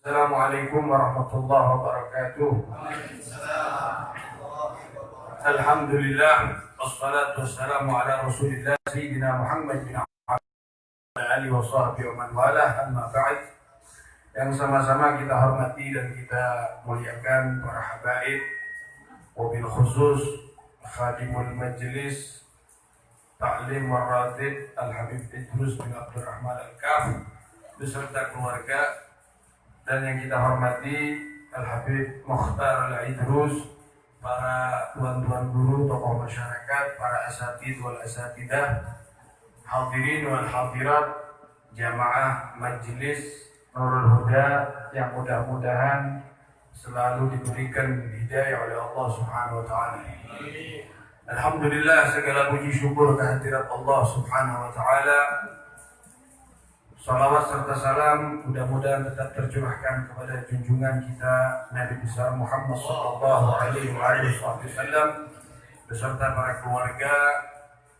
Assalamualaikum warahmatullahi wabarakatuh. Alhamdulillah, wassalatu wassalamu ala rasulillah Sayyidina Muhammad bin alihi wa sahbihi wa man walah, amma ba'd. Yang sama-sama kita hormati dan kita muliakan para habaib, wabil khusus khadimul majlis Ta'lim Waratib Al-Habib Idrus bin Abdurrahman Al-Kaf beserta keluarga, dan yang kita hormati Al-Habib Mukhtar Al-Idrus, para tuan-tuan guru, tokoh masyarakat, para asatidz wal asatidah, hadirin wal hadirat, jamaah majlis Nurul Huda yang mudah-mudahan selalu diberikan hidayah oleh Allah Subhanahu wa taala. Alhamdulillah, segala puji syukur kehadirat Allah Subhanahu wa taala. Salawat serta salam mudah-mudahan tetap tercurahkan kepada junjungan kita Nabi besar Muhammad sallallahu alaihi wasallam beserta para keluarga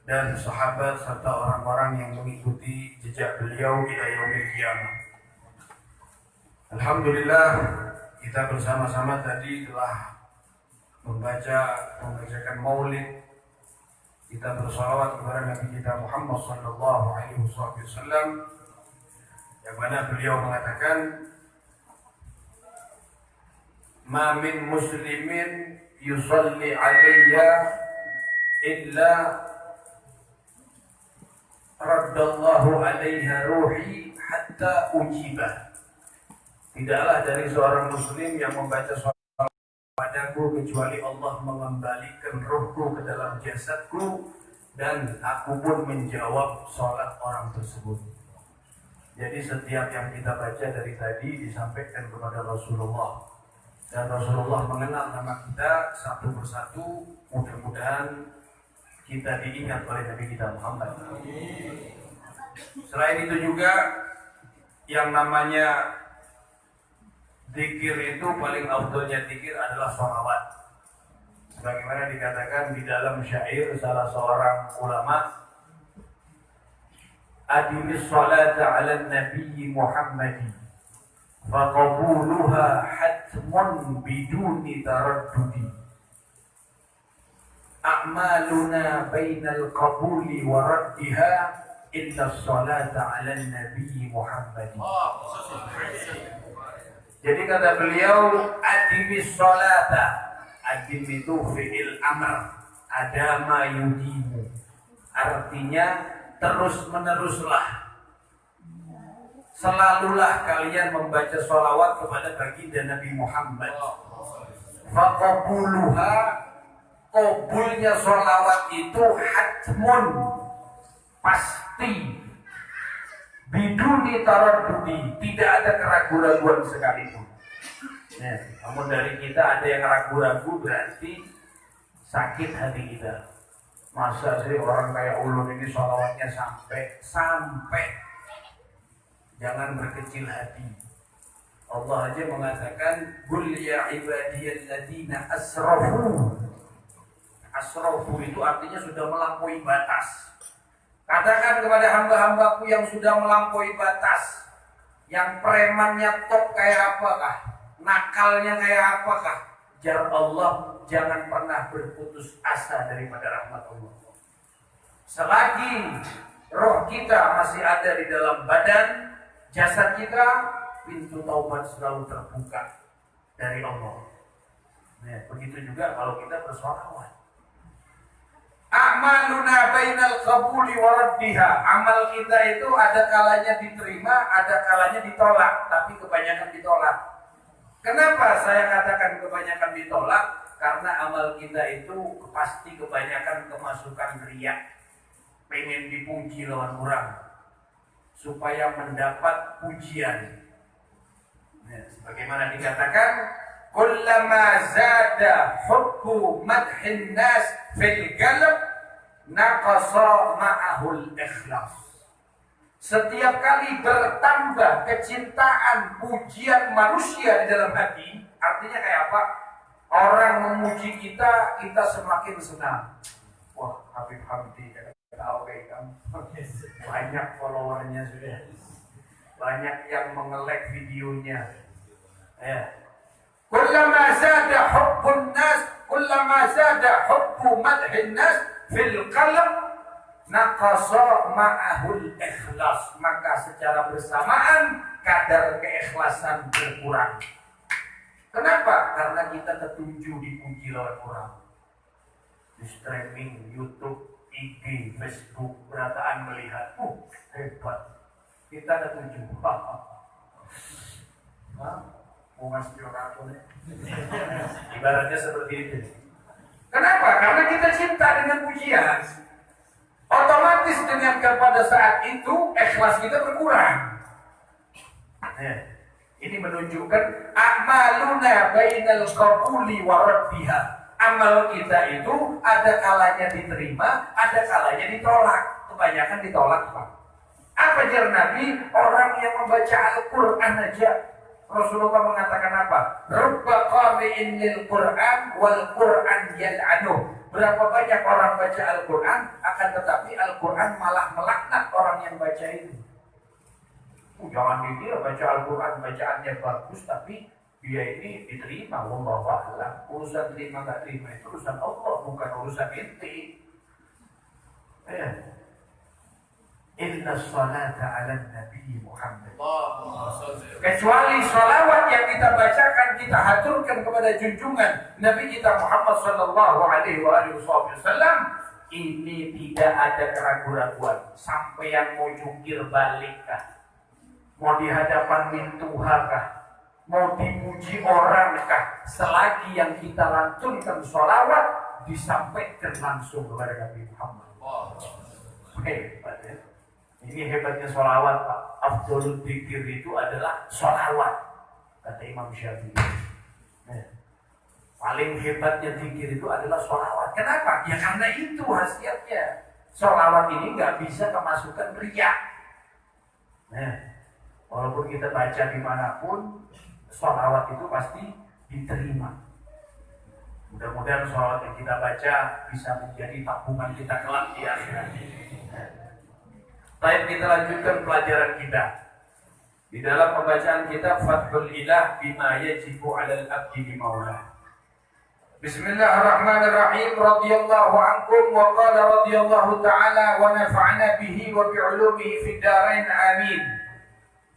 dan sahabat serta orang-orang yang mengikuti jejak beliau ila yaumil qiyamah. Alhamdulillah, kita bersama-sama tadi telah membacakan maulid. Kita bersalawat kepada Nabi kita Muhammad sallallahu alaihi wasallam, yang mana beliau mengatakan, ma min muslimin yusalli alayya illa raddallahu alaiha ruhi hatta ujibah. Tidaklah dari seorang muslim yang membaca salawat padaku kecuali Allah mengembalikan ruhku ke dalam jasadku dan aku pun menjawab salat orang tersebut. Jadi setiap yang kita baca dari tadi disampaikan kepada Rasulullah, dan Rasulullah mengenal nama kita satu persatu. Mudah-mudahan kita diingat oleh Nabi kita Muhammad. Selain itu juga yang namanya zikir itu, paling afdalnya zikir adalah sholawat. Sebagaimana dikatakan di dalam syair salah seorang ulama, adimis salata ala nabi Muhammadi faqabuluha hatmun biduni taraddudi a'maluna bainal qabuli wa raddiha illa salata ala nabi Muhammadi. Jadi kata beliau, adimis salata, adim itu fi'il amr, adama yudimu, artinya terus meneruslah, selalulah kalian membaca sholawat kepada baginda Nabi Muhammad. Faqabuluha, qabulnya sholawat itu hatmun, pasti, biduni taraddudi, tidak ada keraguan-raguan sekalipun. Namun dari kita ada yang ragu-ragu, berarti sakit hati kita. Masa sih orang kayak ulun ini sholawatnya sampai. Jangan berkecil hati. Allah aja mengatakan, qul ya ibadiyalladzina asrafu. Asrafu itu artinya sudah melampaui batas. Katakan kepada hamba-hambaku yang sudah melampaui batas, yang premannya top kayak apakah, nakalnya kayak apakah, jar Allah, jangan pernah berputus asa daripada rahmat Allah. Selagi roh kita masih ada di dalam badan, jasad kita, pintu taubat selalu terbuka dari Allah. Nah, begitu juga kalau kita bersholawat. A'maluna bainal qabuli wa raddiha. Amal kita itu ada kalanya diterima, ada kalanya ditolak, tapi kebanyakan ditolak. Kenapa saya katakan kebanyakan ditolak? Karena amal kita itu pasti kebanyakan kemasukan riya, pengen dipuji lawan orang supaya mendapat pujian. Nah, sebagaimana dikatakan, kullama zada hubbu madhin nas fil qalb naqasa ma'ahul ikhlas. Setiap kali bertambah kecintaan pujian manusia di dalam hati, artinya kayak apa? Orang memuji kita, kita semakin senang. Wah, Habib Hamdi tahu kayak kamu. Banyak followernya sudah. Banyak yang mengelek videonya. Ya. Kullama zada hubbun nas, kullama zada hubbu madhin nas fil qalb naqasa ma'ahul ikhlas. Maka secara bersamaan kadar keikhlasan berkurang. Kenapa? Karena kita tertuju dipuji oleh orang. Di streaming YouTube, IG, Facebook, berataan melihat, hebat. Kita tertuju. Mau ngasih orang ya. Ibaratnya seperti itu. Kenapa? Karena kita cinta dengan pujian. Otomatis dengan pada saat itu ikhlas kita berkurang. Ini menunjukkan amaluna bainal qabuli wa raddiha. Amal kita itu ada kalanya diterima, ada kalanya ditolak. Kebanyakan ditolak, Pak. Apa jar Nabi? Orang yang membaca Al-Quran aja. Rasulullah mengatakan apa? Rubba qari'in lil Qur'an wal Qur'an yal'anuh. Berapa banyak orang baca Al-Quran, akan tetapi Al-Quran malah melaknat orang yang baca itu. Jangan dikira baca Al-Quran bacaannya bagus, tapi dia ini diterima. Wallahu a'lam. Urusan terima nggak terima itu urusan Allah, bukan urusan inti. Inna salata ala Nabi Muhammad. Kecuali salawat yang kita bacakan, kita haturkan kepada junjungan Nabi kita Muhammad sallallahu alaihi wasallam, ini tidak ada keraguan-raguan. Sampai yang mau jungkir balikkah, mau di hadapan mintuhakah, mau dipuji orangkah, selagi yang kita lantunkan salawat disampaikan langsung kepada Nabi Muhammad. Hebat ya. Ini hebatnya sholawat, Pak. Afdholul dzikir itu adalah sholawat, kata Imam Syafi'i. Paling hebatnya dzikir itu adalah sholawat. Kenapa? Ya karena itu khasiatnya. Sholawat ini nggak bisa kemasukan riya. Walaupun kita baca dimanapun, sholawat itu pasti diterima. Mudah-mudahan sholawat yang kita baca bisa menjadi tabungan kita kelak di akhirat. Baik, kita lanjutkan pelajaran kita. Di dalam pembacaan kita Fathul Ilah bima yajibu 'alal abdi bi maulah. Bismillahirrahmanirrahim. Radhiyallahu ankum wa qala radhiyallahu ta'ala wa nafa'ana bihi wa bi 'ulumihi fid dharain amin.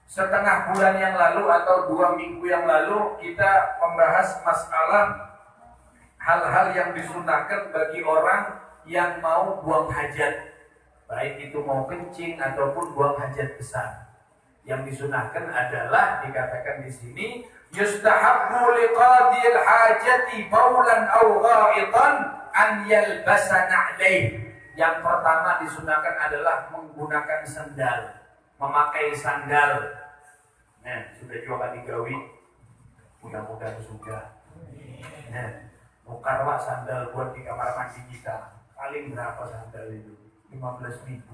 Setengah bulan yang lalu atau 2 minggu yang lalu kita membahas masalah hal-hal yang disunahkan bagi orang yang mau buang hajat. Baik itu mau kencing ataupun buang hajat besar. Yang disunahkan adalah dikatakan di sini yustahabbu liqadil hajati baulan aw gha'itan an yalbasa na'laih. Yang pertama disunahkan adalah menggunakan sandal, memakai sandal. Sudah juga digawi. Mudah-mudahan sudah. Mukarwa sandal buat di kamar mandi kita. Paling berapa sandal itu? 15.000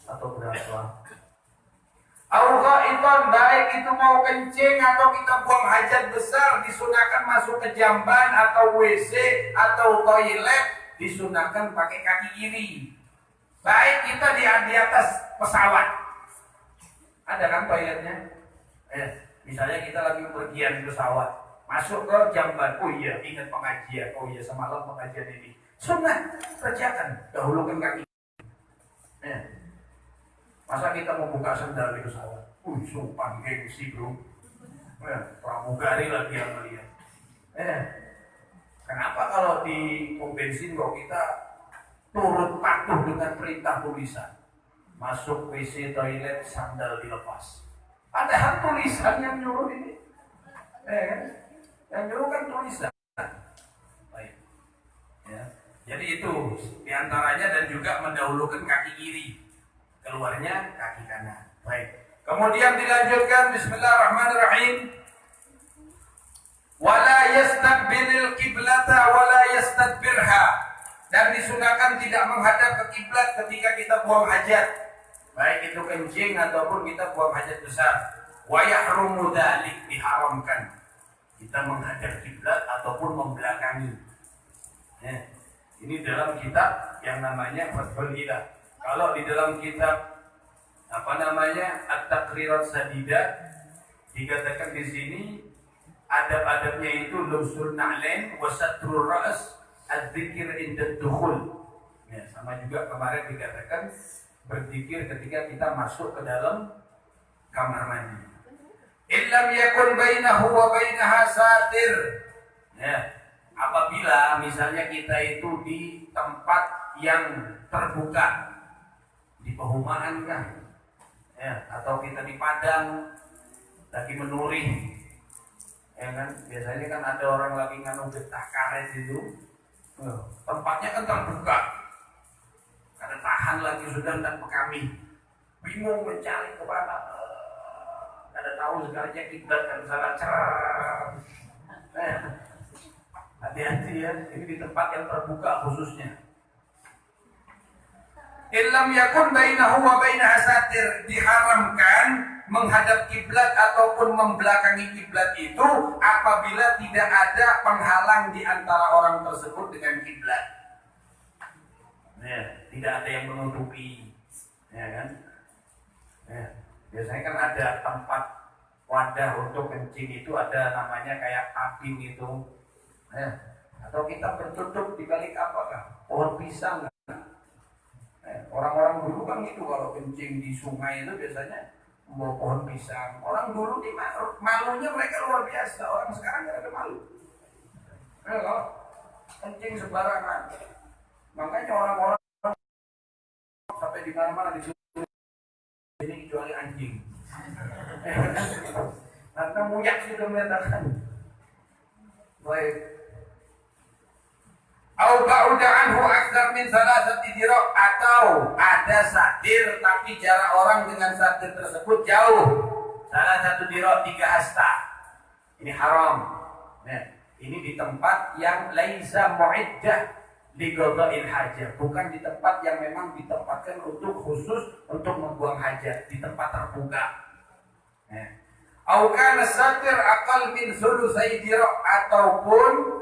atau berapa? Al-gha'itan, baik itu mau kencing atau kita buang hajat besar, disunahkan masuk ke jamban atau WC atau toilet, disunahkan pakai kaki kiri. Baik kita di atas pesawat, ada kan toiletnya? Misalnya kita lagi pergian di pesawat, masuk ke jamban, oh iya ingat pengajian, oh iya semalam pengajian ini. Sunnah, kerjakan, dahulukan kaki. Masa kita mau buka sendal di pesawat? Sumpah gengsi bro. Pramugari lagi yang melihat. Kenapa kalau di pom bensin kok kita turut patuh dengan perintah tulisan? Masuk WC toilet sandal dilepas. Padahal tulisan yang nyuruh ini. Yang nyuruh kan tulisan. Baik. Ya. Jadi itu diantaranya, dan juga mendahulukan kaki kiri, keluarnya kaki kanan. Baik. Kemudian dilanjutkan Bismillahirrahmanirrahim. Wala yastaqbilil qiblata wala yastadbirha. Dan disunahkan tidak menghadap ke kiblat ketika kita buang hajat. Baik itu kencing ataupun kita buang hajat besar. Wa yahrumu dzalik, diharamkan kita menghadap kiblat ataupun membelakangi. Ini dalam kitab yang namanya Fathul Ilah. Kalau di dalam kitab At-Taqrirat Sadidah dikatakan di sini adab-adabnya itu lusul na'lain wa satrul ra's adzikir inda dukhul. Ya, sama juga kemarin dikatakan berzikir ketika kita masuk ke dalam kamar mandi. Illam yakun bainahu wa bainaha satir. Ya, apabila misalnya kita itu di tempat yang terbuka, di perumahan kan, ya, atau kita di padang lagi menuri, ya kan, biasanya kan ada orang lagi nganu getah karet itu, tempatnya kan terbuka, karena tahan lagi sudah dan kami bingung mencari kemana, ada tahu segalanya kiblat dan salah cerah. Hati-hati ya, ini di tempat yang terbuka khususnya. Illam yakun bainahu wa bainaha satir, diharamkan menghadap kiblat ataupun membelakangi kiblat itu apabila tidak ada penghalang di antara orang tersebut dengan kiblat. Ya, tidak ada yang menutupi, ya kan? Ya, biasanya kan ada tempat wadah untuk kencing itu ada namanya kayak tabing itu, ya. Atau kita bertutup di balik apakah? Pohon pisang. Orang-orang dulu kan gitu, kalau kencing di sungai itu biasanya membawa pohon pisang. Orang dulu di malunya mereka luar biasa. Orang sekarang nggak ada malu. Kalau kencing sembarangan, makanya orang-orang sampai di mana-mana disuruh ini kecuali anjing. Karena muyak sudah menyatakan. Baik. Au ba'uda anhu aktsar min salasati dira', atau ada satir tapi jarak orang dengan satir tersebut jauh. Salah satu dira' 3 hasta. Ini haram. Nah, ini di tempat yang laisa mu'iddah li qada'il hajah, bukan di tempat yang memang ditempatkan untuk khusus untuk membuang hajat, di tempat terbuka. Nah, au kana satir aqal min sulusai dira', ataupun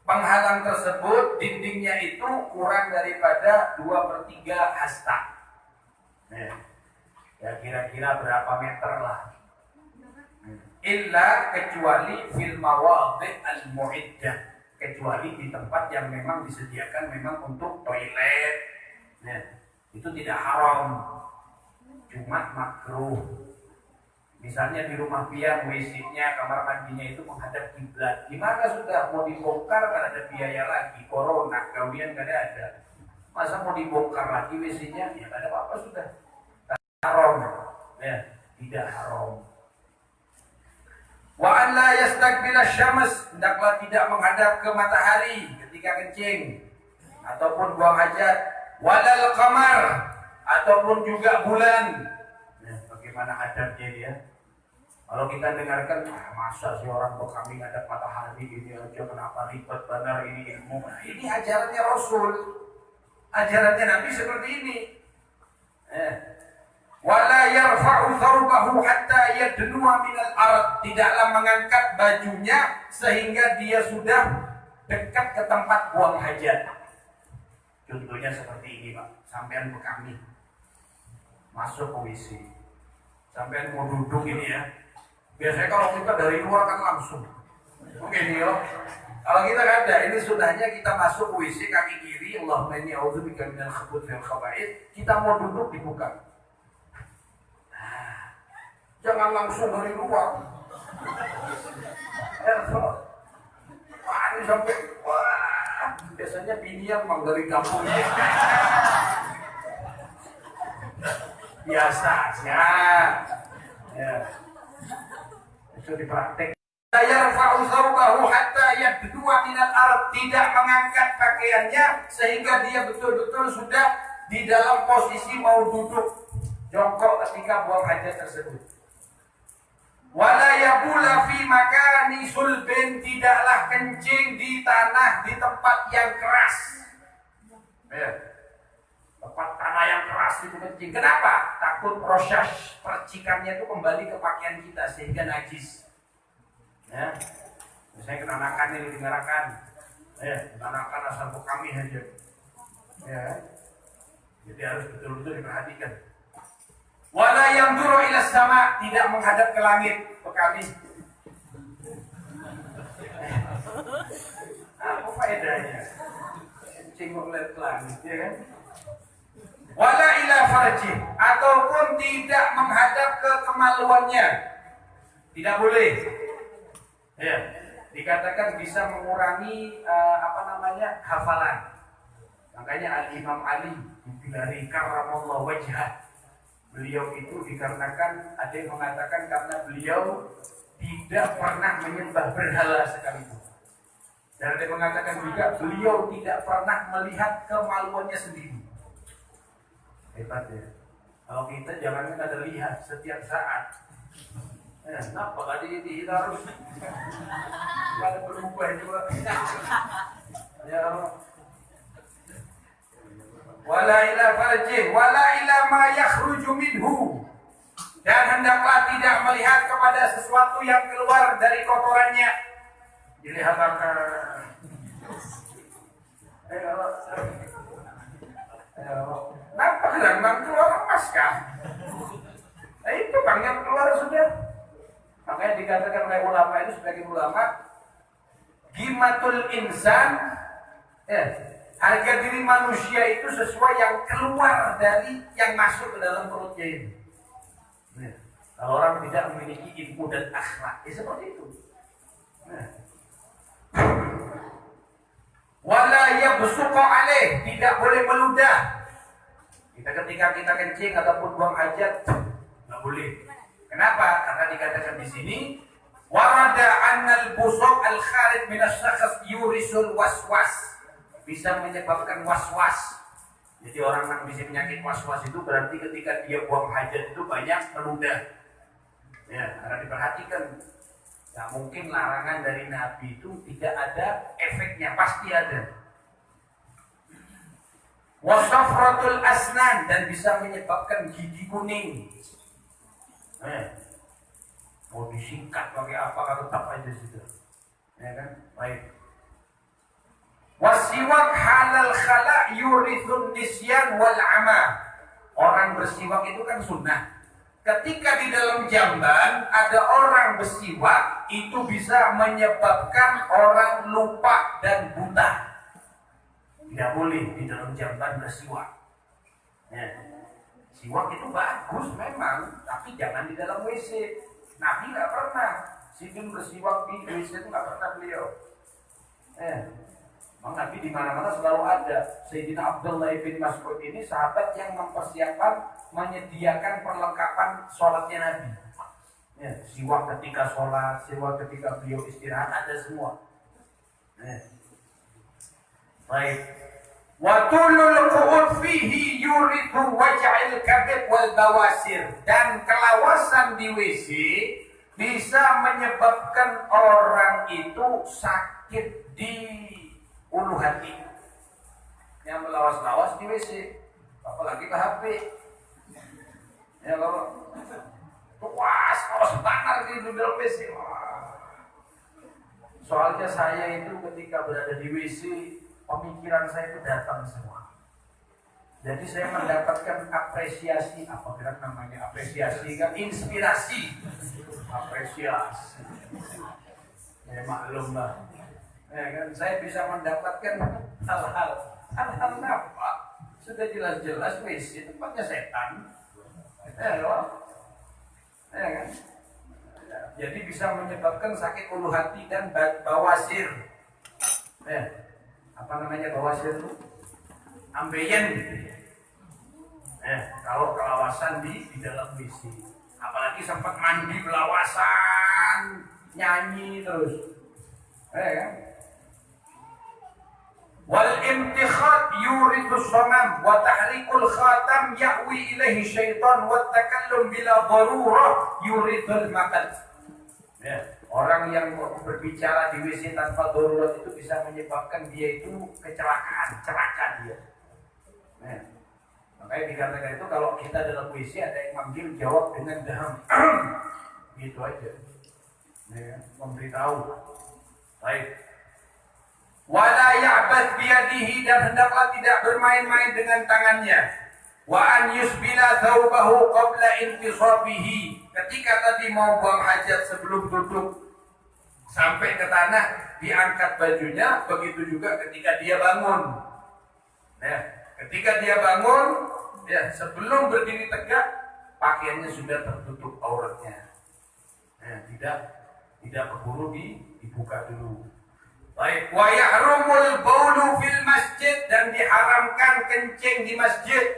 penghalang tersebut dindingnya itu kurang daripada 2/3 hasta. Nah, ya kira-kira berapa meter lah. Illa kecuali fil mawadhi' al-mu'iddah, kecuali di tempat yang memang disediakan memang untuk toilet. Nah, itu tidak haram, cuma makruh. Misalnya di rumah pian, WC-nya, kamar mandinya itu menghadap kiblat. Gimana sudah mau dibongkar kan ada biaya lagi, corona, gawian kan ada. Masa mau dibongkar lagi WC-nya? Ya ada apa-apa sudah. Haram. Ya, tidak haram. Wa an la yastaqbila syams, hendaklah tidak menghadap ke matahari ketika kencing ataupun buang hajat. Walal qamar, ataupun juga bulan. Nah, bagaimana adabnya dia? Kalau kita dengarkan, masa sih orang kami ngadap matahari ini aja, kenapa ribet benar ini ilmu? Nah, ini ajarannya Rasul, ajarannya Nabi seperti ini. Wala yarfa'u thawbahu hatta yadnuwa minal ard, tidaklah mengangkat bajunya sehingga dia sudah dekat ke tempat buang hajat. Contohnya seperti ini, Pak. Sampean bekami masuk ke WC, sampean mau duduk ini ya. Biasanya kalau kita dari luar kan langsung. Oke nih yo. Kalau kita kan ada, ini sudahnya kita masuk WC kaki kiri, Allahumma inni a'udzubika minal khubuthi wal khaba'ith, kita mau duduk dibuka. Jangan langsung dari luar. Wah, ini sampai wah, biasanya binian mang dari kampung. Biasa ya. Itu dipraktek. Yarfa'u thawbahu hatta yabdu'a minal ard, tidak mengangkat pakaiannya sehingga dia betul-betul sudah di dalam posisi mau duduk jongkok ketika buang hajat tersebut. Wala yabula fi makani sulbin, tidaklah kencing di tanah di tempat yang keras. Ya. Tempat tanah yang keras itu kencing. Kenapa? Takut proses percikannya itu kembali ke pakaian kita sehingga najis. Ya. Misalnya kenanakan ini dengarkan. Ya, kenanakan asal kami aja. Ya. Jadi harus betul-betul diperhatikan. Wala yamduru ila sama, tidak menghadap ke langit, ke kami. faedahnya. Kencing kok lihat langit, ya kan? Wala ila farji, ataupun tidak menghadap ke kemaluannya. Tidak boleh. Ya, dikatakan bisa mengurangi hafalan. Makanya Al-Imam Ali dari karramallahu wajhah. Beliau itu dikarenakan ada yang mengatakan karena beliau tidak pernah menyembah berhala sekalipun. Dan ada yang mengatakan juga beliau tidak pernah melihat kemaluannya sendiri. Hebat ya. Kalau kita jangan ada lihat setiap saat. Kenapa tadi kita harus ada berubah juga? Ya. Wala ila farjih, wala ila ma yakhruju minhu. Dan hendaklah tidak melihat kepada sesuatu yang keluar dari kotorannya. Dilihat akan. Nampak gelang keluar emas kah? Nah itu bang yang keluar sudah. Makanya dikatakan oleh ulama itu sebagai ulama, gimatul insan, harga diri manusia itu sesuai yang keluar dari yang masuk ke dalam perutnya ini. Kalau orang tidak memiliki ilmu dan akhlak, seperti itu. Wala yabsuqa alaih, tidak boleh meludah. Ketika kita kencing ataupun buang hajat, nggak boleh. Kenapa? Karena dikatakan di sini, warada annal busuk al kharij min asy-syakhs yurisul waswas, bisa menyebabkan waswas. Jadi orang yang bisa penyakit waswas itu berarti ketika dia buang hajat itu banyak meludah. Ya, karena diperhatikan. Nah, mungkin larangan dari Nabi itu tidak ada efeknya, pasti ada. Wasafratul asnan, dan bisa menyebabkan gigi kuning. Mau disingkat pakai apa, tetap aja sudah. Ya kan? Baik. Wasiwak halal khala yurithun nisyan wal ama. Orang bersiwak itu kan sunnah. Ketika di dalam jamban ada orang bersiwak, itu bisa menyebabkan orang lupa dan buta. Tidak boleh di dalam jamban bersiwak. Siwak itu bagus memang, tapi jangan di dalam WC. Nabi nggak pernah sidin bersiwak di WC, itu nggak pernah beliau. Nabi di mana-mana selalu ada. Sayyidina Abdullah bin Mas'ud ini sahabat yang mempersiapkan, menyediakan perlengkapan sholatnya Nabi. Siwak ketika sholat, siwak ketika beliau istirahat, ada semua. Baik. Wa tulul qu'ud fihi yurithu waj'il kabid wal bawasir, dan kelawasan di WC bisa menyebabkan orang itu sakit di ulu hati. Yang melawas-lawas di WC, apalagi ke HP. Ya kalau puas, kalau sebentar di dalam WC. Soalnya saya itu ketika berada di WC, pemikiran saya itu datang semua. Jadi saya mendapatkan apresiasi, apa kira namanya apresiasi kan, inspirasi, apresiasi. Ya maklum lah. Ya kan, saya bisa mendapatkan hal-hal apa? Sudah jelas-jelas WC tempatnya setan. Ya kan? Jadi bisa menyebabkan sakit ulu hati dan bawasir. Apa namanya bawasir itu? Ambeien. Kalau kelawasan di dalam WC, apalagi sempat mandi belawasan, nyanyi terus. Kan? Wal imtikhat yuridu samam wa tahrikul khatam ya'wi ilaihi syaitan wa takallum bila darurah yuridul maqad. Orang yang berbicara di WC tanpa darurat itu bisa menyebabkan dia itu kecelakaan, celaka dia. Makanya dikatakan itu kalau kita dalam WC ada yang manggil, jawab dengan daham. Gitu aja. Memberitahu. Baik. Wala ya'bad biyadihi, dan hendaklah tidak bermain-main dengan tangannya. Wa an yusbila thawbahu qabla intisabihi, ketika tadi mau buang hajat sebelum duduk, Sampai ke tanah, diangkat bajunya, begitu juga ketika dia bangun. Ya, ketika dia bangun, ya, sebelum berdiri tegak, pakaiannya sudah tertutup auratnya. Ya, tidak keburu dibuka dulu. Baik, wa yahrumul baulu fil masjid, dan diharamkan kencing di masjid.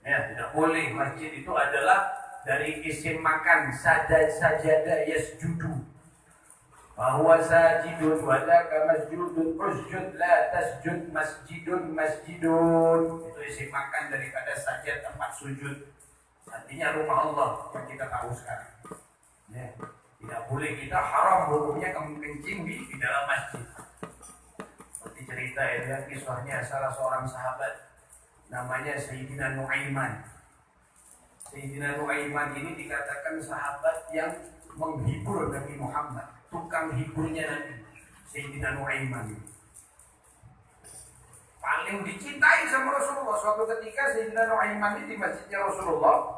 Ya, tidak boleh. Masjid itu adalah dari isim makan, sajadah yasjudu. Bahwa sajidun wadaka masjudun usjud la tasjud masjidun. Itu isi makan daripada sajad tempat sujud. Artinya rumah Allah yang kita tahu sekarang. Ya, tidak boleh, kita haram hukumnya kencing di dalam masjid. Seperti cerita ya, kisahnya salah seorang sahabat namanya Sayyidina Nu'aiman. Sayyidina Nu'aiman ini dikatakan sahabat yang menghibur Nabi Muhammad, tukang hiburnya Nabi. Sayyidina Nu'aiman paling dicintai sama Rasulullah. Suatu ketika Sayyidina Nu'aiman ini di masjidnya Rasulullah.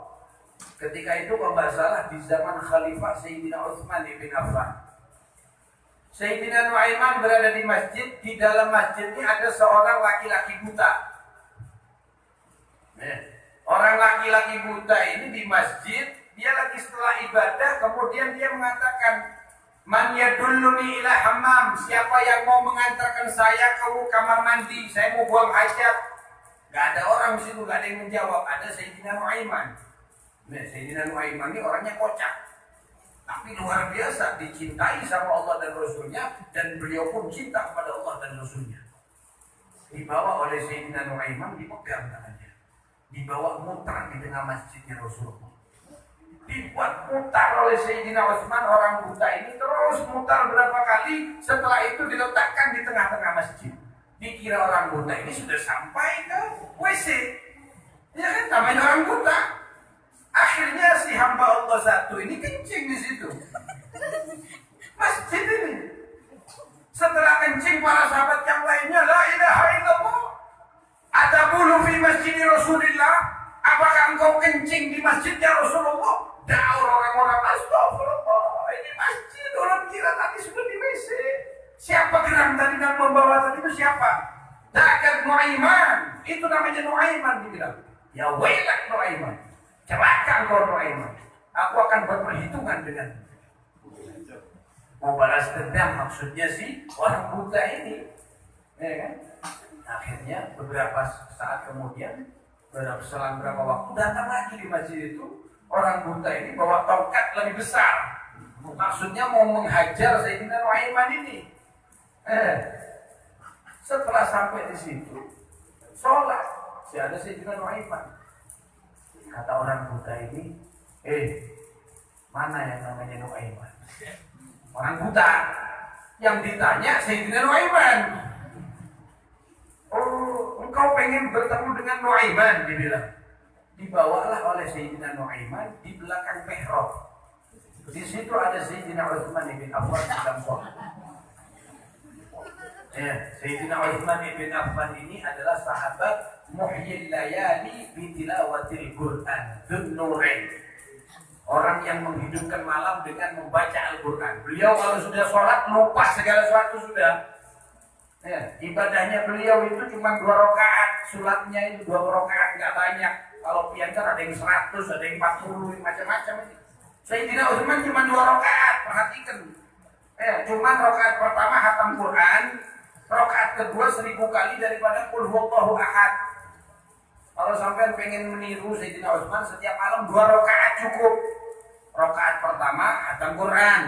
Ketika itu kalau nggak salah di zaman Khalifah Sayyidina Utsman bin Affan. Sayyidina Nu'aiman berada di masjid. Di dalam masjid ini ada seorang laki-laki buta. Orang laki-laki buta ini di masjid. Dia lagi setelah ibadah, kemudian dia mengatakan, "Man yadulluni ila hammam." Siapa yang mau mengantarkan saya ke kamar mandi? Saya mau buang hajat. Gak ada orang di situ, gak ada yang menjawab. Ada Sayyidina Nu'aiman. Nah, Sayyidina Nu'aiman ini orangnya kocak, tapi luar biasa, dicintai sama Allah dan Rasulnya, dan beliau pun cinta kepada Allah dan Rasulnya. Dibawa oleh Sayyidina Nu'aiman, dipegang tangannya, dibawa mutar di tengah masjidnya Rasulullah. Dibuat mutar oleh Sayyidina Utsman, orang buta ini terus mutar berapa kali. Setelah itu diletakkan di tengah-tengah masjid. Dikira orang buta ini sudah sampai ke WC. Ya kan, namanya orang buta. Akhirnya si hamba Allah satu ini kencing di situ. Masjid ini. Setelah kencing, para sahabat yang lainnya, la ilaha illallah. Atabulu fi masjid Rasulillah. Apakah engkau kencing di masjidnya Rasulullah? Daur orang-orang, astagfirullah, ini masjid, orang kira tadi sudah di WC. Siapa gerak tadi dan membawa tadi itu siapa? Dakat Nu'aiman, itu namanya Nu'aiman dibilang. Ya wailak Nu'aiman, celaka engkau Nu'aiman, aku akan berperhitungan dengan mau balas dendam, maksudnya sih orang buta ini, ya kan? Akhirnya beberapa saat kemudian, selang berapa waktu, datang lagi di masjid itu orang buta ini bawa tongkat lebih besar. Maksudnya mau menghajar Sayyidina Nu'aiman ini. Setelah sampai di situ, sholat. Si ada Sayyidina Nu'aiman. Kata orang buta ini, mana yang namanya Nu'aiman? Orang buta. Yang ditanya Sayyidina Nu'aiman. Oh, engkau pengen bertemu dengan Nu'aiman, dibilang. Dibawalah oleh Sayyidina Nu'aiman di belakang mihrab. Di situ ada Sayyidina Utsman bin Affan sedang sholat. Sayyidina Utsman bin Affan ini adalah sahabat muhyil layali bi tilawatil Quran, Dzun-Nurain. Orang yang menghidupkan malam dengan membaca Al-Quran. Beliau kalau sudah sholat lupa segala sesuatu sudah. Ibadahnya beliau itu cuma 2 rakaat, sholatnya itu 2 rakaat, nggak banyak. Kalau piantar ada yang 100, ada yang 40, macam-macam. Sayyidina Utsman cuma 2 rakaat, perhatikan. Cuma rakaat pertama hatam Quran, rakaat kedua 1000 kali daripada Qul huwallahu ahad. Kalau sampai pengen meniru Sayyidina Utsman, setiap malam 2 rakaat cukup. Rakaat pertama hatam Quran,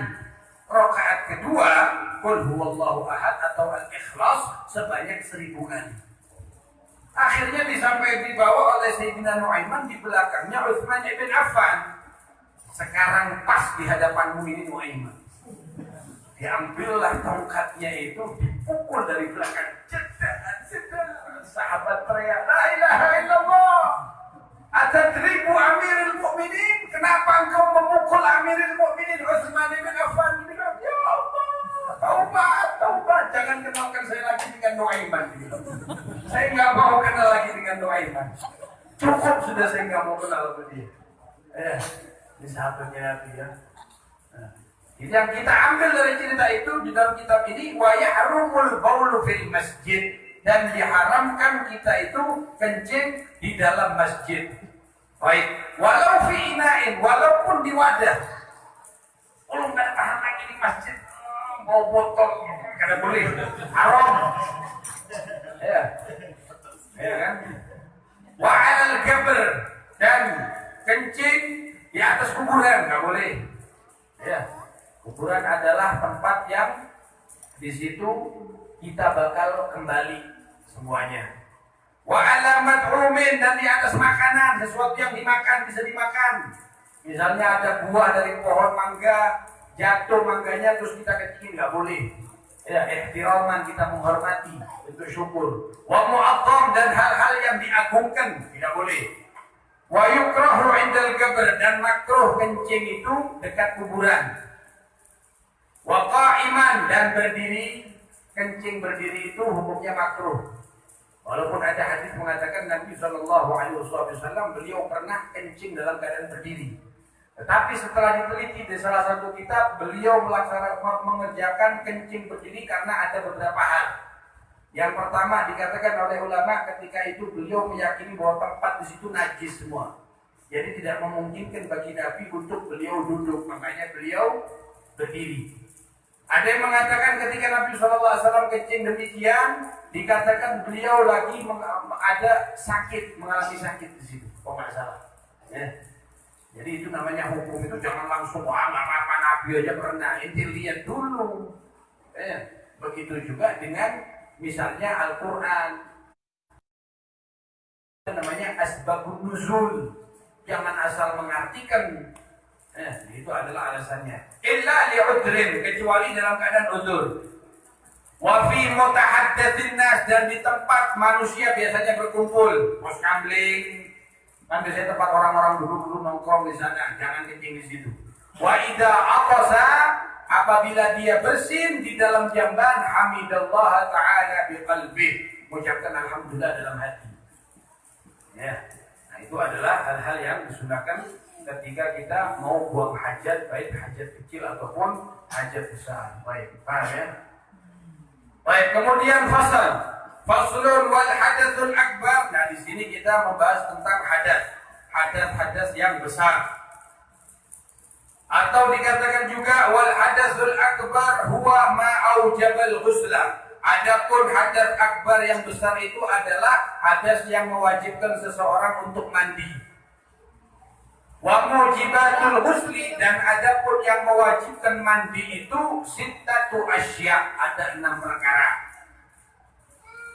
rakaat kedua Qul huwallahu ahad atau Al-Ikhlas sebanyak 1000 kali. Akhirnya dibawa oleh Sayyidina Nu'aiman, di belakangnya Utsman bin Affan. Sekarang pas di hadapanmu ini Nu'aiman. Diambillah tongkatnya itu, dipukul dari belakang. Jedar. Sahabat teriak, la ilaha illallah. Atadribu Amirul Mukminin? Kenapa engkau memukul Amirul Mukminin Utsman bin Affan? Ya Allah, taubat, jangan kenalkan saya lagi dengan Nu'aiman. Saya nggak mau kenal lagi dengan Nu'aiman. Cukup sudah, saya nggak mau kenal sama dia. Ini sahabatnya Nabi ya. Jadi yang kita ambil dari cerita itu di dalam kitab ini, wa yahrumul baulu fil masjid, dan diharamkan kita itu kencing di dalam masjid. Baik, walau fi ina'in, walaupun di wadah. Kalau nggak tahan lagi di masjid, mau botol, kada boleh, haram. Ya, ya kan? Wa alal qabr, dan kencing di atas kuburan nggak boleh. Ya. Kuburan adalah tempat yang di situ kita bakal kembali semuanya. Wa alamat rumin, dan di atas makanan, sesuatu yang dimakan bisa dimakan. Misalnya ada buah dari pohon mangga, jatuh mangganya terus kita kecilin, nggak boleh. Ya, ihtiraman, kita menghormati, itu syukur. Wa mu'azzam, dan hal-hal yang diagungkan tidak boleh. Wa yukrahu indal qabr, dan makruh kencing itu dekat kuburan. Wa qa'iman, dan berdiri, kencing berdiri itu hukumnya makruh. Walaupun ada hadis mengatakan Nabi SAW beliau pernah kencing dalam keadaan berdiri. Tetapi setelah diteliti di salah satu kitab, beliau mengerjakan kencing berdiri karena ada beberapa hal. Yang pertama dikatakan oleh ulama, ketika itu beliau meyakini bahwa tempat di situ najis semua. Jadi tidak memungkinkan bagi Nabi untuk beliau duduk, makanya beliau berdiri. Ada yang mengatakan ketika Nabi SAW kencing demikian, dikatakan beliau lagi ada sakit, mengalami sakit di situ. Kok nggak salah? Ya. Jadi itu namanya hukum itu jangan langsung nggak apa-apa, Nabi aja pernah. Inti lihat dulu. Ya. Begitu juga dengan misalnya Al-Quran. Itu namanya asbabun nuzul. Jangan asal mengartikan. Itu adalah alasannya. Illa li'udrin, kecuali dalam keadaan udzur. Wa fi mutahaddatsin nas, dan di tempat manusia biasanya berkumpul, pos kamling. Kan biasanya tempat orang-orang dulu nongkrong di sana, jangan kencing di situ. Wa idza aqasa, apabila dia bersin di dalam jamban, hamidallah ta'ala biqalbi, mengucapkan alhamdulillah dalam hati. Ya. Nah, itu adalah hal-hal yang disunahkan ketika kita mau buang hajat, baik hajat kecil ataupun hajat besar. Baik, paham ya? Baik, kemudian faslun wal hadatsul akbar. Nah, di sini kita membahas tentang hadas yang besar. Atau dikatakan juga wal hadatsul akbar huwa ma aujabal ghusla. Adapun hadas akbar yang besar itu adalah hadas yang mewajibkan seseorang untuk mandi. Wa mujibatul ghusli, dan adapun yang mewajibkan mandi itu sittatu asya, ada 6 perkara.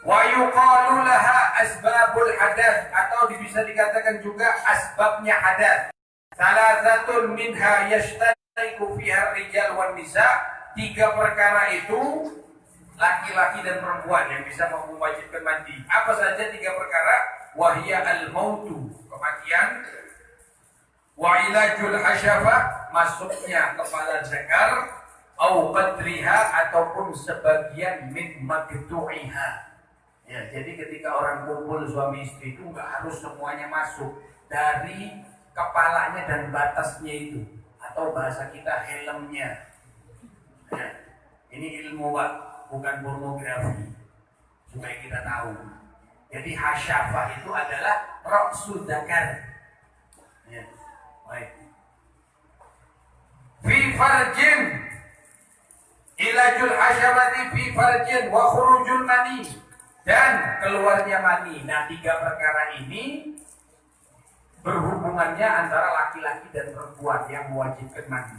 Wa yuqalu laha asbabul hadas, atau bisa dikatakan juga asbabnya hadas. Salasatun minha yashtariku fiha rijal wan nisa. 3 perkara itu laki-laki dan perempuan yang bisa mewajibkan mandi. Apa saja 3 perkara? Wahya al-mautu, kematian. Wa ilajul hasyafah, masuknya kepala zakar. Au qadriha, ataupun sebagian min maqtu'iha. Ya, jadi ketika orang kumpul suami istri itu nggak harus semuanya masuk, dari kepalanya dan batasnya itu, atau bahasa kita helmnya. Ya, ini ilmu Pak, bukan pornografi, supaya kita tahu. Jadi hasyafah itu adalah ra'su zakar. Ya. Baik. Fi farjin, ilajul hasyabati fi farjin wa khurujul mani, dan keluarnya mani. Nah, 3 perkara ini berhubungannya antara laki-laki dan perempuan yang mewajibkan mandi.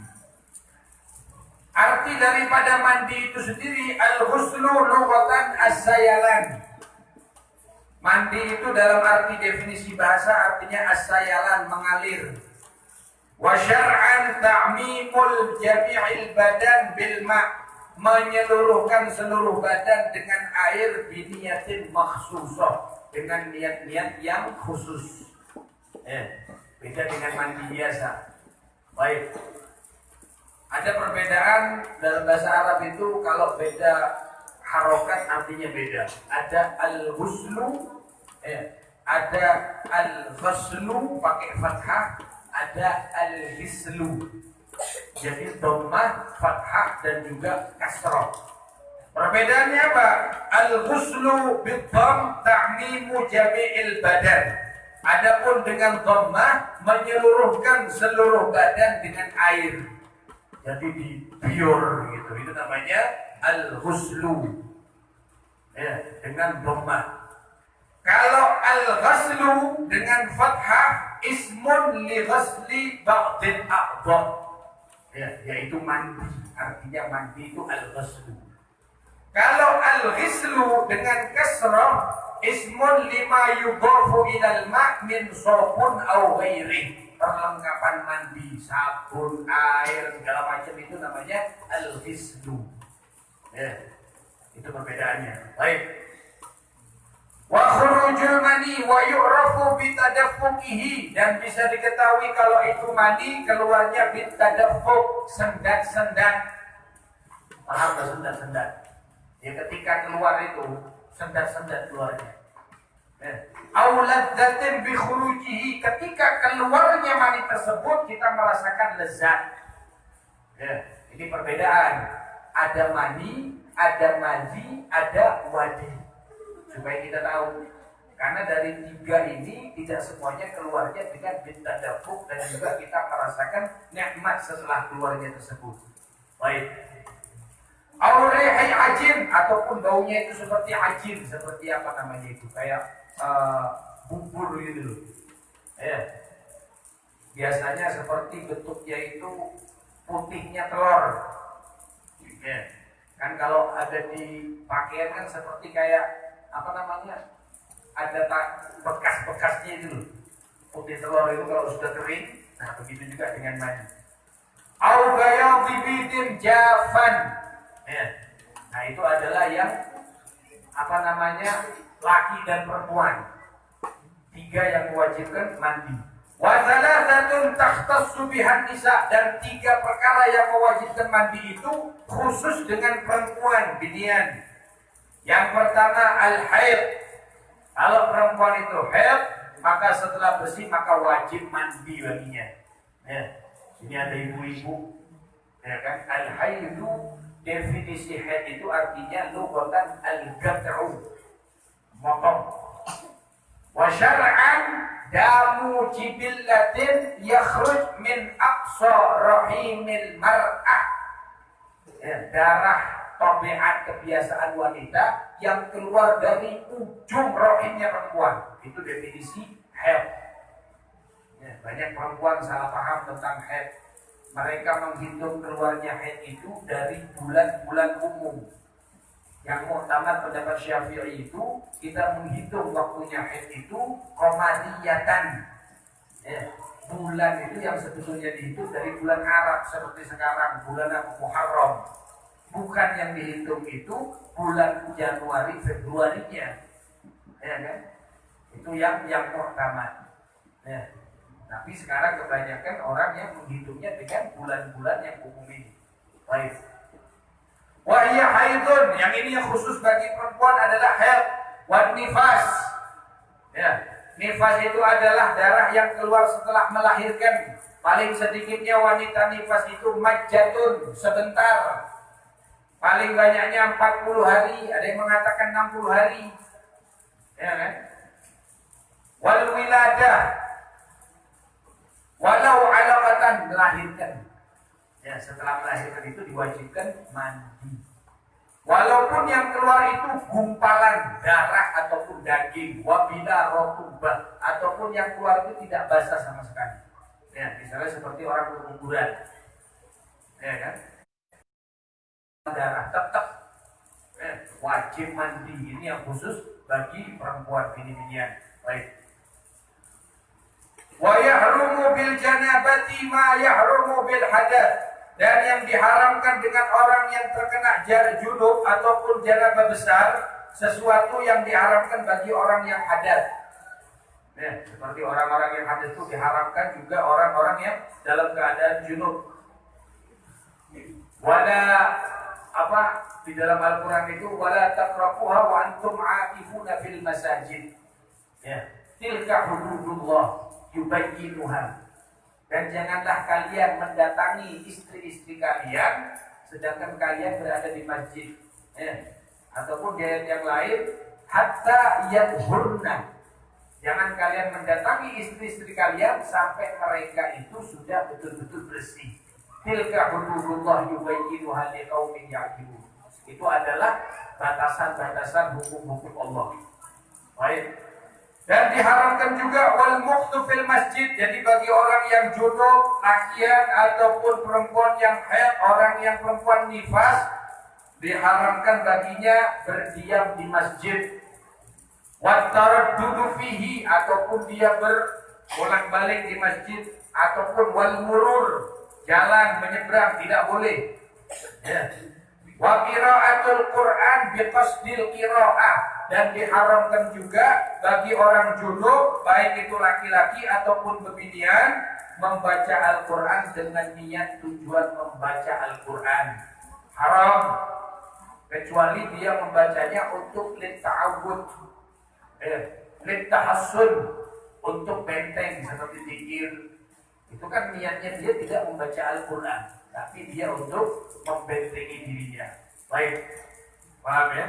Arti daripada mandi itu sendiri, al-ghuslu lughatan as-sayalan. Mandi itu dalam arti definisi bahasa artinya as-sayalan, mengalir. Wa syar'an ta'mimul jami'il badan bil ma', menyeluruhkan seluruh badan dengan air biniyatin makhsusah, dengan niat-niat yang khusus. Beda dengan mandi biasa. Baik. Ada perbedaan dalam bahasa Arab itu, kalau beda harokat artinya beda. Ada al-ghuslu, ada al-ghuslu pakai fathah, ada al-ghislu. Jadi dhammah, fathah dan juga kasrah. Perbedaannya apa? Al-ghuslu bid-dhamm ta'mimu jami'il badan. Adapun dengan dhammah menyeluruhkan seluruh badan dengan air. Jadi dibiur gitu. Itu namanya al-ghuslu. Ya, dengan dhammah. Kalau al-ghuslu dengan fathah ismun li ghusli ba'dil a'dha. Ya, yaitu mandi. Artinya mandi itu al-ghuslu. Kalau al-ghuslu dengan kasrah ismun lima yudhafu ilal ma' min sabun aw ghairi. Perlengkapan mandi, sabun, air, segala macam itu namanya al-ghuslu. Ya, itu perbedaannya. Baik. Wa khurujul mani wa yu'rafu bitadaffuqihi, dan bisa diketahui kalau itu mani keluarnya bitadaffuq, sendat-sendat. Paham enggak sendat-sendat? Ya, ketika keluar itu sendat-sendat keluarnya. Auladzatin bi khurujihi, ketika keluarnya mani tersebut kita merasakan lezat. Ya, ini perbedaan. Ada mani, ada mazi, ada wadi. Supaya kita tahu, karena dari tiga ini tidak semuanya keluarnya dengan bitadaffuq dan juga kita merasakan nikmat setelah keluarnya tersebut. Baik. Aurihai ajin, ataupun baunya itu seperti ajin, seperti apa namanya itu, kayak bubur gitu loh. Ya. Biasanya seperti bentuknya itu putihnya telur. Ya. Kan kalau ada di pakaian kan seperti kayak apa namanya, ada bekas-bekasnya itu loh. Putih telur itu kalau sudah kering, nah begitu juga dengan mani. Au bayadhi bidin jafan. Ya. Nah itu adalah yang apa namanya, laki dan perempuan. Tiga yang mewajibkan mandi. Wa thalathatun takhtassu bihan nisa, dan tiga perkara yang mewajibkan mandi itu khusus dengan perempuan, binian. Yang pertama al-haid. Kalau perempuan itu haid, maka setelah bersih maka wajib mandi baginya. Ya. Ini ada ibu-ibu, ya kan? Al-haidu, definisi haid itu artinya lughatan al-qat'u, motong. Wa syar'an damu jibillatin yakhruj min aqsa rahimil mar'ah. Ya, darah tabiat kebiasaan wanita yang keluar dari ujung rahimnya perempuan. Itu definisi haid. Ya, banyak perempuan salah paham tentang haid. Mereka menghitung keluarnya haid itu dari bulan-bulan umum. Yang muktamad pendapat Syafi'i itu kita menghitung waktunya haid itu qamariyatan. Ya, bulan itu yang sebetulnya dihitung dari bulan Arab seperti sekarang bulan Muharram. Bukan yang dihitung itu bulan Januari Februarinya, ya kan? Itu yang muktamad. Ya. Tapi sekarang kebanyakan orang yang menghitungnya dengan bulan-bulan yang umum ini. Baik. Wahya haidun, yang ini yang khusus bagi perempuan adalah haid. Wan nifas. Ya, nifas itu adalah darah yang keluar setelah melahirkan. Paling sedikitnya wanita nifas itu majjatun, sebentar. Paling banyaknya 40 hari, ada yang mengatakan 60 hari. Ya kan? Wal wiladah, walau alaqatan, melahirkan. Ya, setelah melahirkan itu diwajibkan mandi. Walaupun yang keluar itu gumpalan darah ataupun daging, wabila rotubah, ataupun yang keluar itu tidak basah sama sekali. Ya, misalnya seperti orang berkuburan. Ya kan? Darah tetap wajib mandi. Ini yang khusus bagi perempuan bini-binian. Baik. Wa yahrumu bil janabati ma yahrumu bil hadath, dan yang diharamkan dengan orang yang terkena junub ataupun janabah besar, sesuatu yang diharamkan bagi orang yang hadas. Ya, seperti orang-orang yang hadas itu diharamkan juga orang-orang yang dalam keadaan junub. Wala apa di dalam Al-Quran itu wala taqrabuha wa antum aakifuna fil masajid. Ya, tilka hududullah yubayyinuha. Dan janganlah kalian mendatangi istri-istri kalian sedangkan kalian berada di masjid. Ataupun di ayat yang lain, hatta yadhurna. Jangan kalian mendatangi istri-istri kalian sampai mereka itu sudah betul-betul bersih. Tilka hududullah yubayyinuha liqaumin ya'qilun. Itu adalah batasan-batasan hukum-hukum Allah. Baik. Dan diharamkan juga wal mukhtu fil masjid. Jadi bagi orang yang junub, laki-laki ataupun perempuan yang haid, orang yang perempuan nifas, diharamkan baginya berdiam di masjid. Wat taraddudu fihi, ataupun dia berbolak-balik di masjid, ataupun wal murur, jalan menyeberang tidak boleh. Ya. Wa qiraatul Qur'an bi qasdil qiraah. Dan diharamkan juga bagi orang junub, baik itu laki-laki ataupun bebinian, membaca Al-Quran dengan niat tujuan membaca Al-Quran. Haram, kecuali dia membacanya untuk litta'awud, littahassun, untuk benteng seperti zikir. Itu kan niatnya dia tidak membaca Al-Quran, tapi dia untuk membentengi dirinya. Baik, paham ya?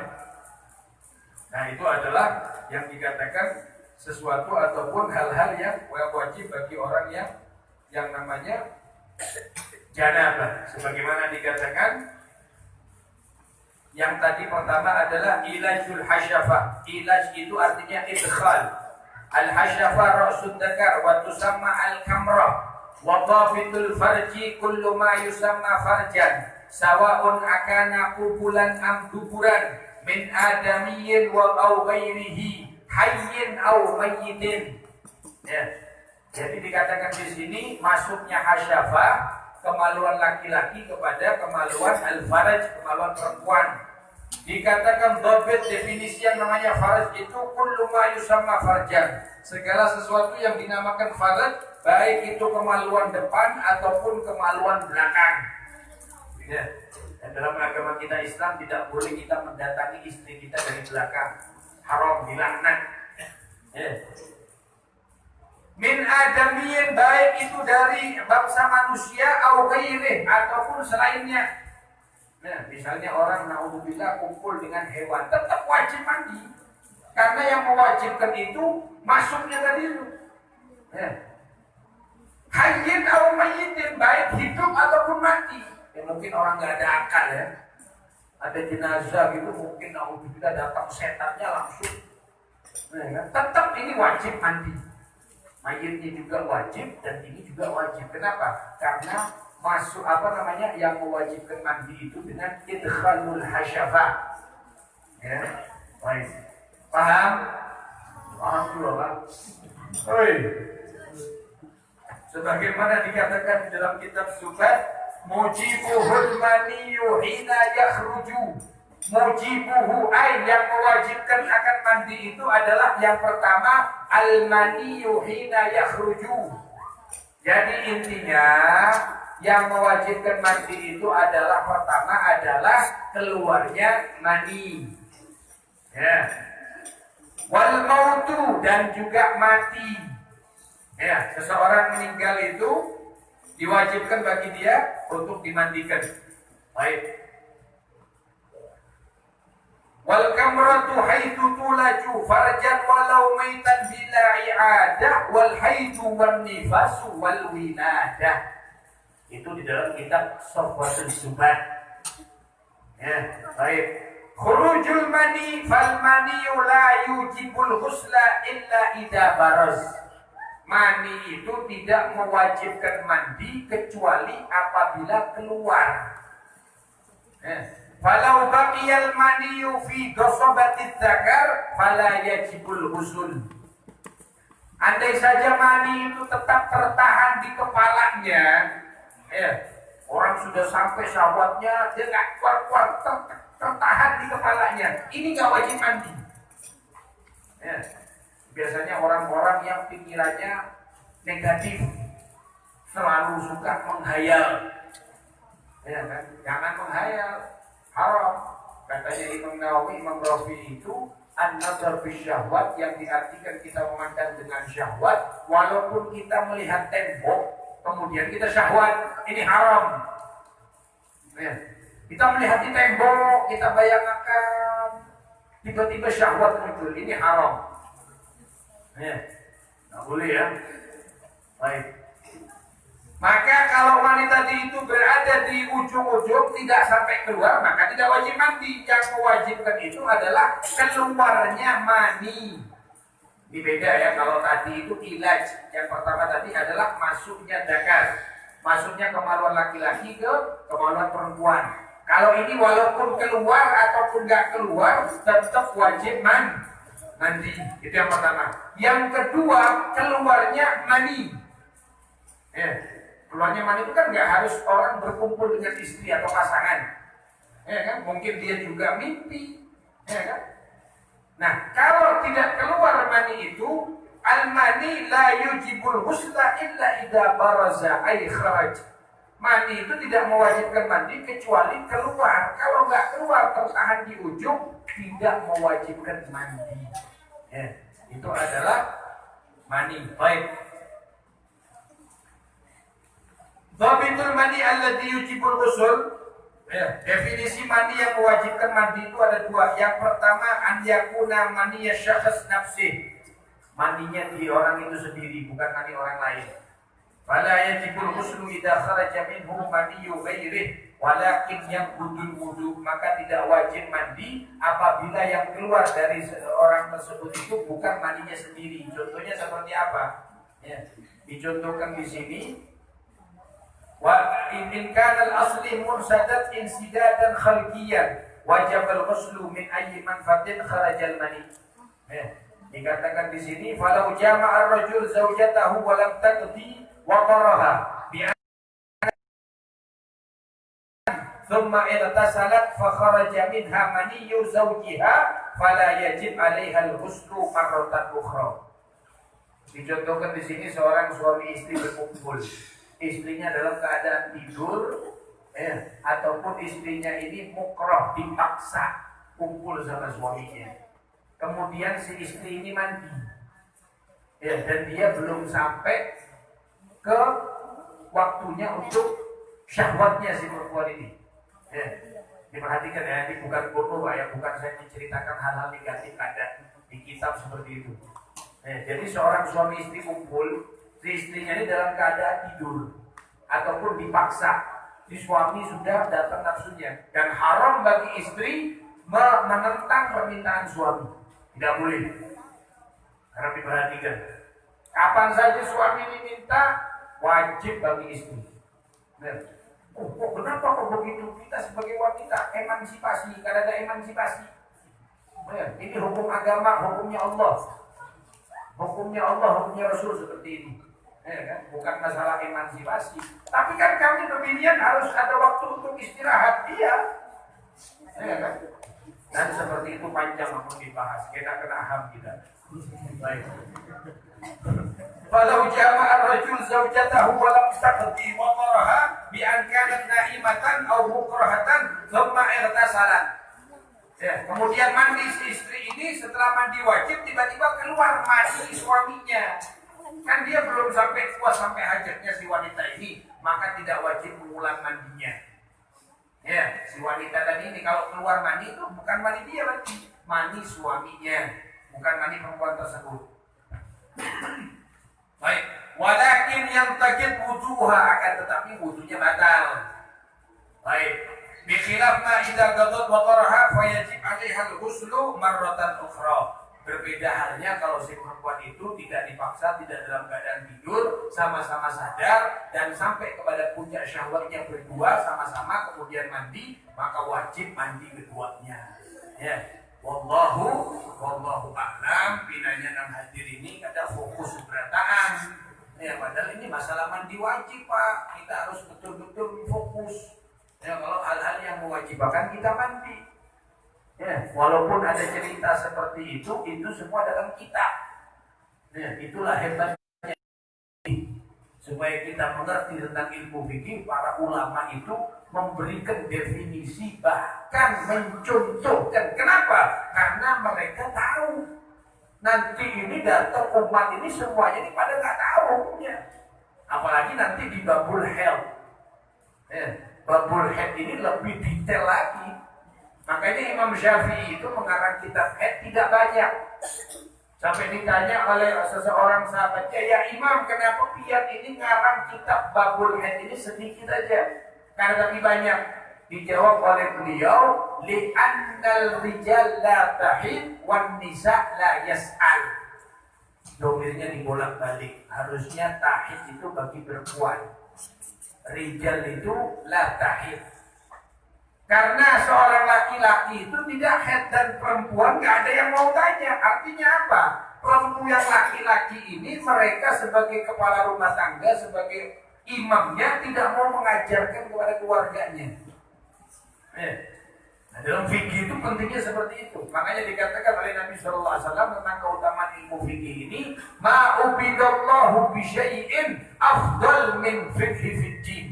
Nah, itu adalah yang dikatakan sesuatu ataupun hal-hal yang wajib bagi orang yang namanya janabah. Sebagaimana dikatakan yang tadi pertama adalah ilajul hasyafah. Ilaj itu artinya idkhal. Al-hasyafah ra'sud dzakar wa tusamma al-kamrah. Wa dhabitul farji kullu ma yusamma farjan. Sawa'un akana qubulan am duburan. Min adamiyyin wa au ghairihi hayyin au mayyitin. Ya. Jadi dikatakan di sini masuknya hasyafah, kemaluan laki-laki kepada kemaluan al-faraj, kemaluan perempuan. Dikatakan dhabit, definisi yang namanya faraj itu kullu ma yusamma farjan. Segala sesuatu yang dinamakan faraj, baik itu kemaluan depan ataupun kemaluan belakang. Ya. Dan dalam agama kita Islam tidak boleh kita mendatangi istri kita dari belakang. Haram, dilaknat. Min adamiyin, baik itu dari bangsa manusia atau ghairih, ataupun selainnya. Nah, misalnya orang naudzubillah kumpul dengan hewan, tetap wajib mandi. Karena yang mewajibkan itu masuknya tadi itu. Hayyin atau mayyitin, baik hidup ataupun mati. Ya, mungkin orang nggak ada akal ya, ada jenazah gitu, mungkin naudzubillah datang setannya langsung. Nah, kan? Tetap ini wajib mandi, mayitnya juga wajib dan ini juga wajib. Kenapa? Karena masuk yang mewajibkan mandi itu dengan idkhalul hasyafah. Ya, baik, paham? Paham juga Pak. Oi. Sebagaimana dikatakan di dalam kitab Subat, mujibuhul maniyu hina yakhruju. Mujibuhu ay, yang mewajibkan akan mandi itu adalah yang pertama al-maniyu hina yakhruju. Jadi intinya yang mewajibkan mandi itu adalah pertama adalah keluarnya mani. Ya. Wal mautu, dan juga mati. Ya, seseorang meninggal itu diwajibkan bagi dia untuk dimandikan. Baik. Wal kamratu haitsu tulaju farjan walau maitan bila i'adah wal haidu wan nifasu wal wiladah. Itu di dalam kitab Safwatul Subat. Ya, baik. Khurujul mani fal mani la yujibul ghusla illa idza baraz. Mani itu tidak mewajibkan mandi kecuali apabila keluar. Falau baqiyal maniyu fi dosobatit zakar fala yajibul ghusl. Andai saja mani itu tetap tertahan di kepalanya, orang sudah sampai syahwatnya, dia nggak keluar, tertahan di kepalanya, ini nggak wajib mandi. Biasanya orang-orang yang pikirannya negatif, selalu suka menghayal, ya kan? Jangan menghayal, haram. Katanya Imam Nawawi, Imam Rafi itu an-nazar fi syahwat, yang diartikan kita memandang dengan syahwat, walaupun kita melihat tembok, kemudian kita syahwat, ini haram. Ya. Kita melihat di tembok, kita bayangkan, tiba-tiba syahwat muncul, ini haram. Ya. Nggak boleh ya. Baik. Maka kalau wanita itu berada di ujung-ujung tidak sampai keluar, maka tidak wajib mandi. Yang mewajibkan itu adalah keluarnya mani. Ini beda ya, kalau tadi itu ilaj. Yang pertama tadi adalah masuknya dakar, masuknya kemaluan laki-laki ke kemaluan perempuan. Kalau ini walaupun keluar ataupun nggak keluar, tetap wajib mandi. Itu yang pertama. Yang kedua, keluarnya mani. Ya. Keluarnya mani itu kan nggak harus orang berkumpul dengan istri atau pasangan, ya kan? Mungkin dia juga mimpi, ya kan? Nah, kalau tidak keluar mani itu, al-mani la yujibul ghusla illa idza baraza ay kharaj. Mani itu tidak mewajibkan mandi kecuali keluar. Kalau nggak keluar tertahan di ujung, tidak mewajibkan mandi. Ya, itu adalah mani. Baik. Dhabitul mani alladhi yujibul ghusl. Ya, definisi mani yang mewajibkan mandi itu ada dua. Yang pertama, an yakuna maniyya syakhs nafsi. Mandinya di orang itu sendiri, bukan mani orang lain. Fala yajibul ghuslu idza kharaja minhu maniyyu ghairihi, walakin yaqudul wudu. Maka tidak wajib mandi apabila yang keluar dari orang tersebut itu bukan maninya sendiri. Contohnya seperti apa? Ya, dicontohkan di sini. Wa in kana al-asli mursadat insidadan khalqiyan wajib al-ghuslu min ayyi manfatin kharajal mani. Dikatakan di sini falau jama'a ar-rajul zawjatahu wa lam taqdi wa qaraha bi thumma irtasalat fa kharaja minha maniyyu zawjiha fala yajib 'alaiha al-ghuslu marratan ukhra. Dicontohkan di sini seorang suami istri berkumpul. Istrinya dalam keadaan tidur, ataupun istrinya ini mukroh, dipaksa kumpul sama suaminya. Kemudian si istri ini mandi, dan dia belum sampai ke waktunya untuk syahwatnya si perempuan ini. Diperhatikan ya, ini bukan porno ya, bukan saya menceritakan hal-hal negatif ada di kitab seperti itu. Jadi seorang suami istri kumpul. Si istrinya ini dalam keadaan tidur ataupun dipaksa, si suami sudah datang nafsunya, dan haram bagi istri menentang permintaan suami. Tidak boleh. Karena diperhatikan, kapan saja suami ini minta, wajib bagi istri. Kenapa kok begitu? Kita sebagai wanita emansipasi, karena ada emansipasi. Ini hukum agama, hukumnya Allah. Hukumnya Allah, hukumnya Rasul seperti ini. Bukan masalah emansipasi, tapi kan kami pemilihan harus ada waktu untuk istirahat dia, kan? Dan seperti itu panjang mau dibahas, kita kena ham kita. Baik. Falau jama'a ar-rajul zawjatahu wa lam taqdi wa qaraha bi an kanat na'imatan aw mukrahatan thumma irtasalat. Kemudian mandi si istri ini, setelah mandi wajib tiba-tiba keluar mani suaminya. Kan dia belum sampai puas sampai hajatnya si wanita ini, maka tidak wajib mengulang mandinya. Si wanita tadi ini kalau keluar mandi itu bukan mandi dia lagi, mandi suaminya, bukan mandi perempuan tersebut. Baik, walakin yang takit wuduha, akan tetapi wudunya batal. Baik, bikhilaf ma idza qadat wa qaraha fa yajib 'alaiha al-ghuslu marratan ukhra. Berbeda halnya kalau si perempuan itu tidak dipaksa, tidak dalam keadaan tidur, sama-sama sadar dan sampai kepada puncak syahwatnya berdua sama-sama kemudian mandi, maka wajib mandi keduanya. Wallahu a'lam. Binanya dan hadir ini ada fokus berataan. Padahal ini masalah mandi wajib, Pak. Kita harus betul-betul fokus. Kalau hal-hal yang mewajibkan kita mandi. Walaupun ada cerita seperti itu semua dalam kitab. Itulah hebatnya. Supaya kita mengerti tentang ilmu fikih, para ulama itu memberikan definisi, bahkan mencontohkan. Kenapa? Karena mereka tahu nanti ini datang umat ini semuanya ini pada nggak tahu hukumnya. Apalagi nanti di babul health. Babul head ini lebih detail lagi. Makanya Imam Syafi'i itu mengarang kitab head tidak banyak. Sampai ditanya oleh seseorang sahabatnya, ya Imam, kenapa pian ini ngarang kitab babul head ini sedikit aja? Karena tapi banyak. Dijawab oleh beliau, li'annal rijal la tahid wan nisa la yas'al. Domirnya dibolak-balik. Harusnya tahid itu bagi perempuan. Rijal itu la tahid. Karena seorang laki-laki itu tidak haid dan perempuan gak ada yang mau tanya. Artinya apa? Perempuan yang laki-laki ini mereka sebagai kepala rumah tangga, sebagai imamnya tidak mau mengajarkan kepada keluarganya. Nah, dalam fikih itu pentingnya seperti itu. Makanya dikatakan oleh Nabi SAW tentang keutamaan ilmu fikih ini, ma'ubidallahu bisyai'in afdal min fikhi fiddin.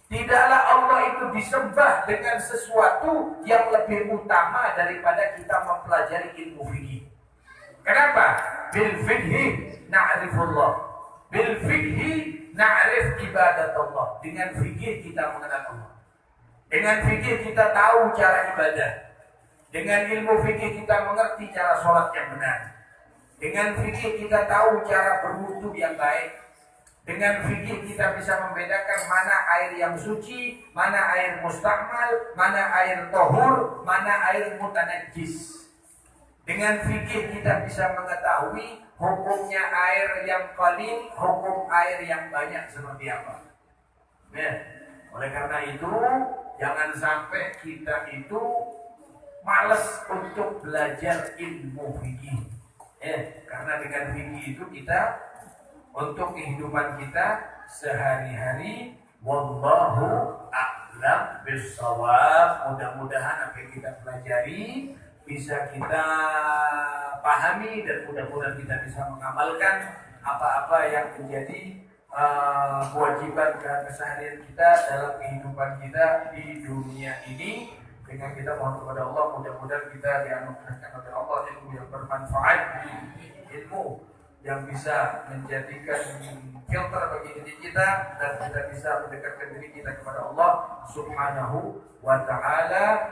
Tidaklah Allah itu disembah dengan sesuatu yang lebih utama daripada kita mempelajari ilmu fikih. Kenapa? Bil fikhi na'rifullah. Bil fikhi na'rif ibadatullah. Dengan fikih kita mengenal Allah. Dengan fikih kita tahu cara ibadah. Dengan ilmu fikih kita mengerti cara sholat yang benar. Dengan fikih kita tahu cara berwudu yang baik. Dengan fikih kita bisa membedakan mana air yang suci, mana air mustakmal, mana air tohur, mana air mutanajjis. Dengan fikih kita bisa mengetahui hukumnya air yang qalil, hukum air yang banyak seperti apa. Ya. Oleh karena itu, jangan sampai kita itu malas untuk belajar ilmu fikih. Karena dengan fikih itu kita untuk kehidupan kita sehari-hari, wallahu a'lam bissawab. Mudah-mudahan apa yang kita pelajari bisa kita pahami dan mudah-mudahan kita bisa mengamalkan apa-apa yang menjadi kewajiban dan keseharian kita dalam kehidupan kita di dunia ini. Dengan kita mohon kepada Allah, mudah-mudahan kita dianugerahkan oleh Allah ilmu yang bermanfaat, ilmu yang bisa menjadikan filter bagi diri kita dan kita bisa mendekatkan diri kita kepada Allah Subhanahu wa ta'ala.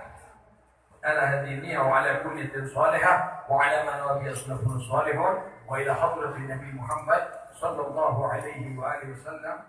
Ala hadini wa ala kulli tin salihah wa ala man wa yasnafun salihun wa ila hadratin Nabi Muhammad sallallahu alaihi wa alihi wasallam.